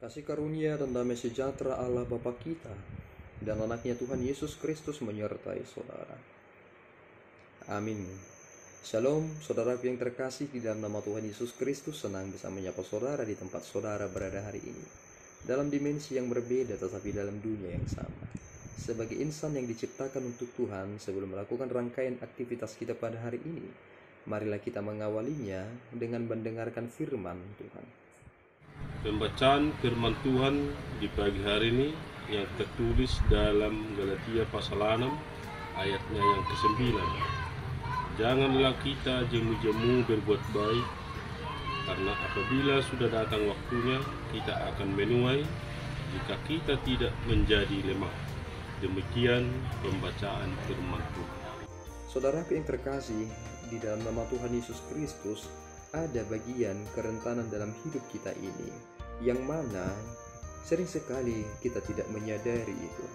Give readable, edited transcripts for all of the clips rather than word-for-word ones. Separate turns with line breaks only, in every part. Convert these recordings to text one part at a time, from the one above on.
Kasih karunia dan damai sejahtera Allah Bapa kita dan anaknya Tuhan Yesus Kristus menyertai saudara. Amin. Shalom, saudaraku yang terkasih di dalam nama Tuhan Yesus Kristus. Senang bisa menyapa saudara di tempat saudara berada hari ini, dalam dimensi yang berbeda tetapi dalam dunia yang sama. Sebagai insan yang diciptakan untuk Tuhan, sebelum melakukan rangkaian aktivitas kita pada hari ini, marilah kita mengawalinya dengan mendengarkan firman Tuhan.
Pembacaan firman Tuhan di pagi hari ini yang tertulis dalam Galatia pasal 6 ayatnya yang ke-9. Janganlah kita jemu-jemu berbuat baik, karena apabila sudah datang waktunya kita akan menuai jika kita tidak menjadi lemah. Demikian pembacaan firman Tuhan.
Saudaraku yang terkasih, di dalam nama Tuhan Yesus Kristus ada bagian kerentanan dalam hidup kita ini, yang mana sering sekali kita tidak menyadari itu.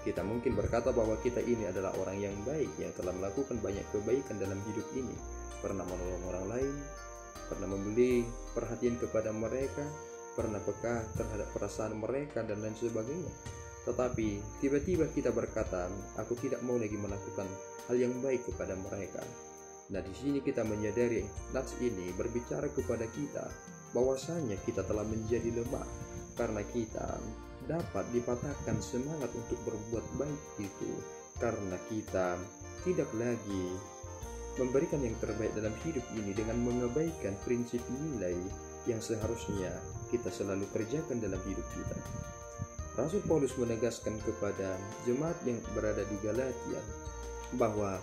Kita mungkin berkata bahwa kita ini adalah orang yang baik, yang telah melakukan banyak kebaikan dalam hidup ini, pernah menolong orang lain, pernah memberi perhatian kepada mereka, pernah peka terhadap perasaan mereka, dan lain sebagainya. Tetapi tiba-tiba kita berkata, aku tidak mau lagi melakukan hal yang baik kepada mereka. Nah, di sini kita menyadari nats ini berbicara kepada kita bahwasanya kita telah menjadi lemah, karena kita dapat dipatahkan semangat untuk berbuat baik itu karena kita tidak lagi memberikan yang terbaik dalam hidup ini dengan mengabaikan prinsip nilai yang seharusnya kita selalu kerjakan dalam hidup kita. Rasul Paulus menegaskan kepada jemaat yang berada di Galatia bahwa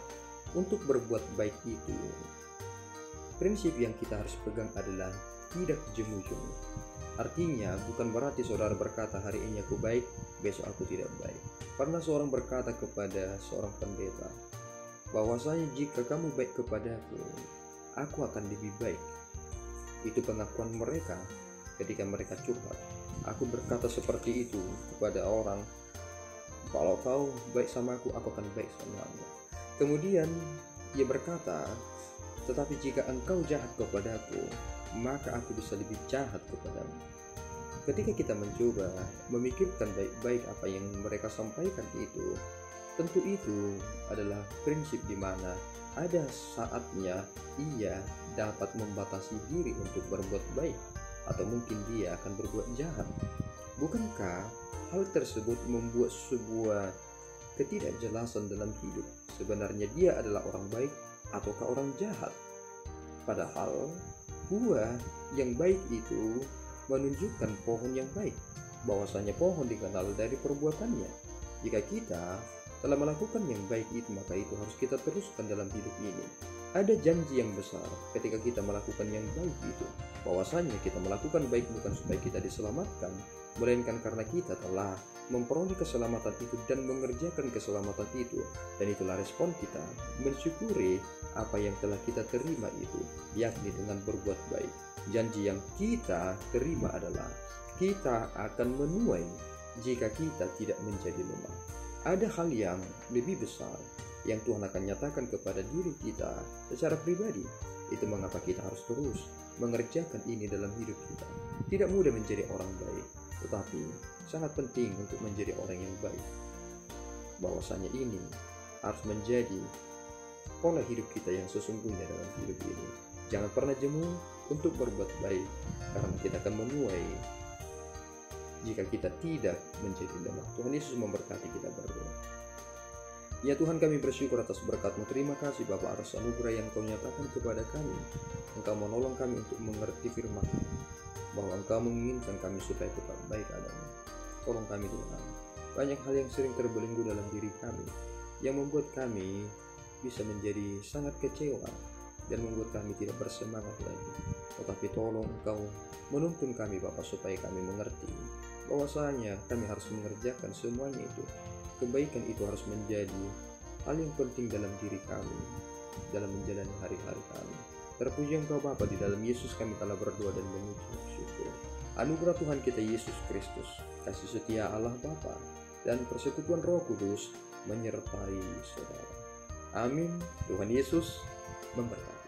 untuk berbuat baik itu, prinsip yang kita harus pegang adalah tidak jemu-jemu. Artinya bukan berarti saudara berkata hari ini aku baik, besok aku tidak baik. Pernah seorang berkata kepada seorang pendeta, bahwasanya jika kamu baik kepadaku, aku akan lebih baik. Itu pengakuan mereka ketika mereka curhat. Aku berkata seperti itu kepada orang, kalau kau baik sama aku akan baik samamu. Kemudian ia berkata, tetapi jika engkau jahat kepadaku, maka aku bisa lebih jahat kepadamu. Ketika kita mencoba memikirkan baik-baik apa yang mereka sampaikan itu, tentu itu adalah prinsip di mana ada saatnya ia dapat membatasi diri untuk berbuat baik, atau mungkin dia akan berbuat jahat. Bukankah hal tersebut membuat sebuah ketidakjelasan dalam hidup? Sebenarnya dia adalah orang baik ataukah orang jahat? Padahal buah yang baik itu menunjukkan pohon yang baik, bahwasanya pohon dikenal dari perbuatannya. Jika kita telah melakukan yang baik itu, maka itu harus kita teruskan dalam hidup ini. Ada janji yang besar ketika kita melakukan yang baik itu, bahwasanya kita melakukan baik bukan supaya kita diselamatkan, melainkan karena kita telah memperoleh keselamatan itu dan mengerjakan keselamatan itu. Dan itulah respon kita mensyukuri apa yang telah kita terima itu, yakni dengan berbuat baik. Janji yang kita terima adalah kita akan menuai jika kita tidak menjadi lemah. Ada hal yang lebih besar yang Tuhan akan nyatakan kepada diri kita secara pribadi. Itu mengapa kita harus terus mengerjakan ini dalam hidup kita. Tidak mudah menjadi orang baik, tetapi sangat penting untuk menjadi orang yang baik. Bahwasanya ini harus menjadi pola hidup kita yang sesungguhnya dalam hidup ini. Jangan pernah jemu untuk berbuat baik, karena kita akan menuai jika kita tidak menjadi lemah. Tuhan Yesus memberkati kita berdua. Ya Tuhan, kami bersyukur atas berkat-Mu. Terima kasih Bapa atas anugerah yang Kau nyatakan kepada kami. Engkau menolong kami untuk mengerti firman-Mu, bahwa Engkau menginginkan kami supaya tetap baik adanya. Tolong kami Tuhan. Banyak hal yang sering terbelenggu dalam diri kami, yang membuat kami bisa menjadi sangat kecewa dan membuat kami tidak bersemangat lagi. Tetapi tolong Engkau menuntun kami Bapa supaya kami mengerti bahwasanya kami harus mengerjakan semuanya itu. Kebaikan itu harus menjadi hal yang penting dalam diri kami, dalam menjalani hari-hari kami. Terpuji Engkau Bapa, di dalam Yesus kami telah berdoa dan mengucap syukur. Anugerah Tuhan kita Yesus Kristus, kasih setia Allah Bapa, dan persekutuan Roh Kudus menyertai saudara. Amin. Tuhan Yesus memberkati.